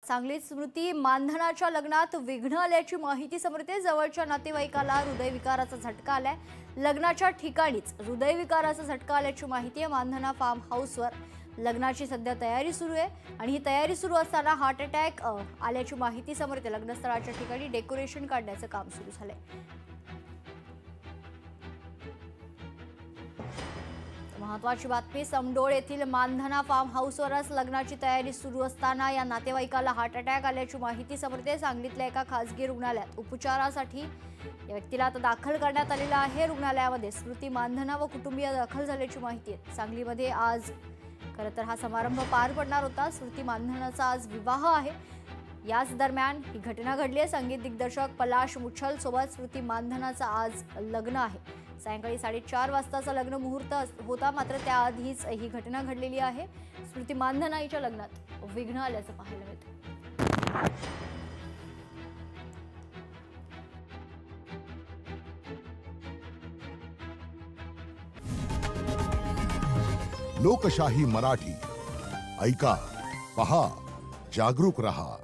सांगलीत स्मृती मानधनाच्या लग्नात विघ्न आल्याची माहिती समोर येते। जवळच्या नातेवाईकाला हृदयविकाराचा झटका आलाय। लग्नाच्या ठिकाणीच हृदयविकाराचा झटका आल्याची माहिती आहे। मानधना फार्म हाऊसवर लग्नाची सध्या तयारी सुरू आहे आणि ही तयारी सुरू असताना हार्ट अटॅक आल्याची माहिती समोर येते। लग्नस्थळाच्या ठिकाणी डेकोरेशन काढण्याचं काम सुरू झालंय। महत्वाची बातमी, समडोळ येथील मानधना फार्म हाऊसवरच लग्नाची तयारी सुरू असताना या नातेवाईकाला हार्ट अटॅक आल्याची माहिती समोर येते। सांगलीतल्या एका खासगी रुग्णालयात उपचारासाठी या व्यक्तीला आता दाखल करण्यात आलेलं आहे। रुग्णालयामध्ये स्मृती मानधना व कुटुंबीय दाखल झाल्याची माहिती आहे। सांगलीमध्ये आज खरं तर हा समारंभ पार पडणार होता। स्मृती मानधनाचा आज विवाह आहे। याच दरम्यान ही घटना घडली आहे। संगीत दिग्दर्शक पलाश मुच्छल सोबत स्मृती मानधनाचं आज लग्न आहे। सायंकाळी 4:30 वाजताचा लग्न मुहूर्त होता, मात्र त्याआधीच ही घटना घडलेली आहे। स्मृती मानधना हिच्या लग्नात विघ्न आल्याचं पाहायला मिळतं। लोकशाही मराठी ऐका, पहा, जागरूक रहा।